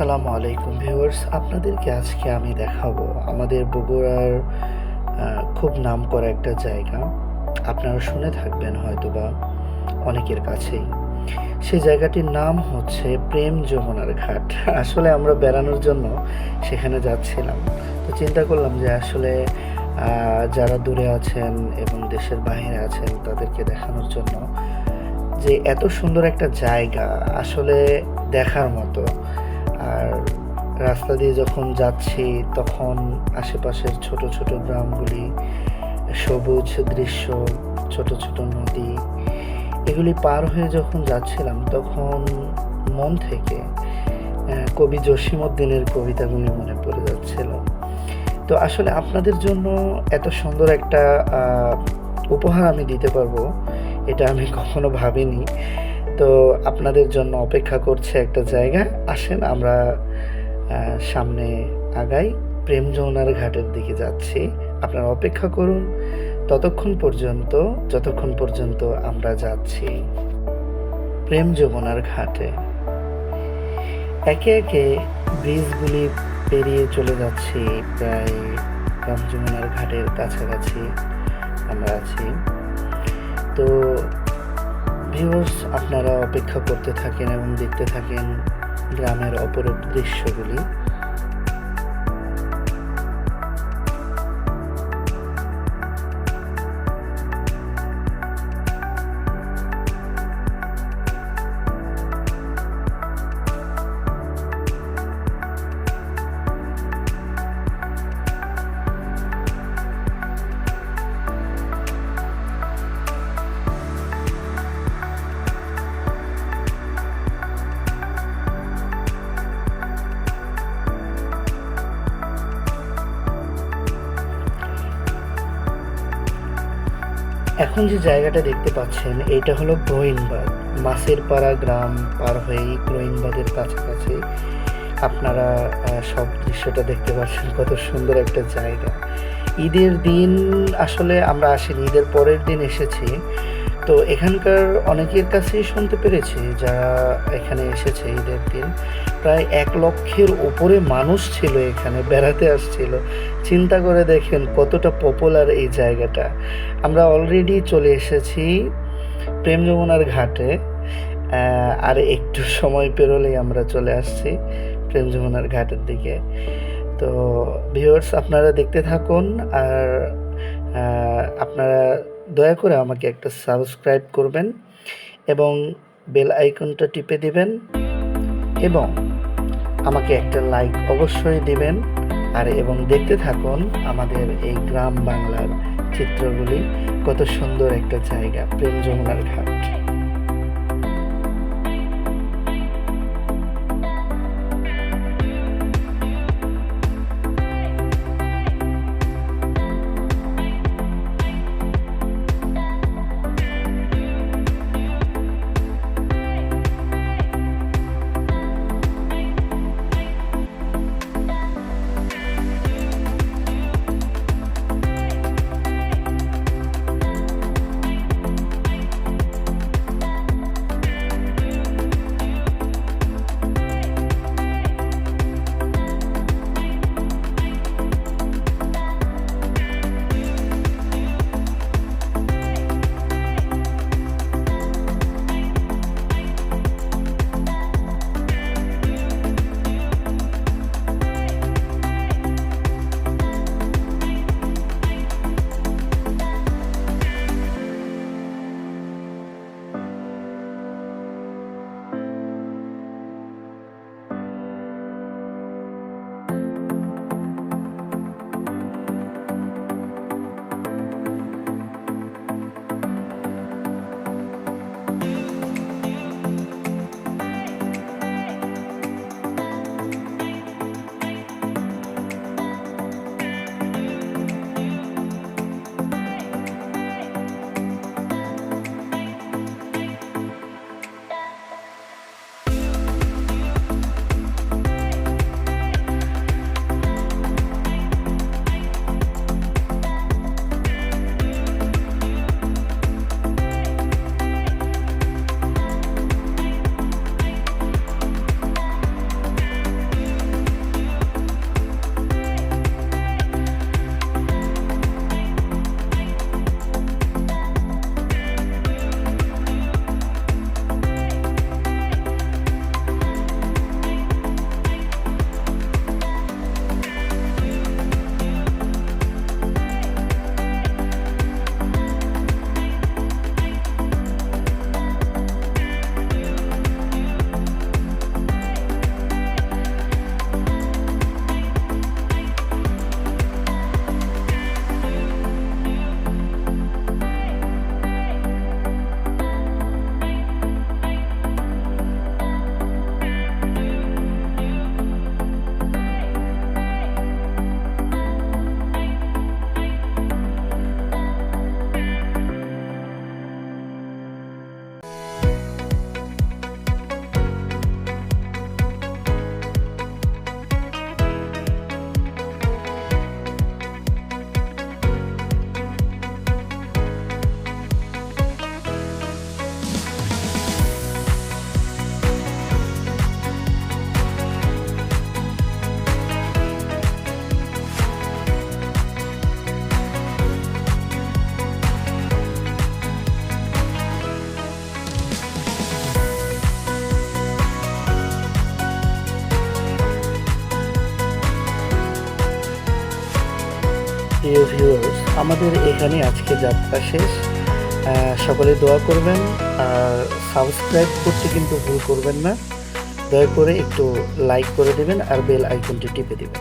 আসসালামু আলাইকুম ভিউয়ার্স, আপনাদেরকে আজকে আমি দেখাবো আমাদের বগুড়ার খুব নামকরা একটা জায়গা। আপনারা শুনে থাকবেন হয়তোবা অনেকের কাছেই। সেই জায়গাটির নাম হচ্ছে প্রেম যমুনার ঘাট। আসলে আমরা বেড়ানোর জন্য সেখানে যাচ্ছিলাম। তো চিন্তা করলাম যে আসলে যারা দূরে আছেন এবং দেশের বাইরে আছেন তাদেরকে দেখানোর জন্য যে এত সুন্দর একটা জায়গা আসলে দেখার মতো। আর রাস্তা দিয়ে যখন যাচ্ছি তখন আশেপাশের ছোট ছোট গ্রামগুলি, সবুজ দৃশ্য, ছোট ছোট নদী, এগুলি পার হয়ে যখন যাচ্ছিলাম তখন মন থেকে কবি জসিমউদ্দিনের কবিতাগুলি মনে পড়ে যাচ্ছিল। তো আসলে আপনাদের জন্য এত সুন্দর একটা উপহার আমি দিতে পারবো এটা আমি কখনো ভাবিনি। তো আপনাদের জন্য অপেক্ষা করছে একটা জায়গা। আসেন আমরা সামনে আগাই, প্রেম যমুনার ঘাটের দিকে যাচ্ছি। আপনারা অপেক্ষা করুন যতক্ষণ পর্যন্ত আমরা যাচ্ছি প্রেম যমুনার ঘাটে। একে একে ব্রিজগুলি পেরিয়ে চলে যাচ্ছি, প্রায় প্রেম যমুনার ঘাটের কাছাকাছি আমরা আছি। তো ভিউয়ার্স, আপনারা অপেক্ষা করতে থাকেন এবং দেখতে থাকেন গ্রামের অপরূপ দৃশ্যগুলি। এখন যে জায়গাটা দেখতে পাচ্ছেন এটা হলো গ্রোইনবাদ। মাছের পাড়া গ্রাম পার হয়েই গ্রোইনবাদের কাছাকাছি আপনারা সব দৃশ্যটা দেখতে পাচ্ছেন। কত সুন্দর একটা জায়গা। ঈদের দিন আসলে আমরা আসিনি, ঈদের পরের দিন এসেছি। তো এখানকার অনেকের কাছেই শুনতে পেরেছি যারা এখানে এসেছে ঈদের দিন, প্রায় 1 লক্ষের উপরে মানুষ ছিল এখানে বেড়াতে আসছিল। চিন্তা করে দেখেন কতটা পপুলার এই জায়গাটা। আমরা অলরেডি চলে এসেছি প্রেম যমুনার ঘাটে। আর একটু সময় পেরোলেই আমরা চলে আসছি প্রেম যমুনার ঘাটের দিকে। তো ভিউয়ার্স, আপনারা দেখতে থাকুন। আর আপনারা দয়া করে আমাকে একটা সাবস্ক্রাইব করবেন এবং বেল আইকনটা টিপে দিবেন এবং আমাকে একটা লাইক অবশ্যই দিবেন। আর এবং দেখতে থাকুন আমাদের এই গ্রাম বাংলার চিত্রগুলি। কত সুন্দর একটা জায়গা প্রেম যমুনার ঘাট। ভিউয়ার্স, আমাদের এখানে আজকে যাত্রা শেষ। সকলে দোয়া করবেন আর সাবস্ক্রাইব করতে কিন্তু ভুল করবেন না। দয়া করে একটু লাইক করে দেবেন আর বেল আইকনটি টিপে দেবেন।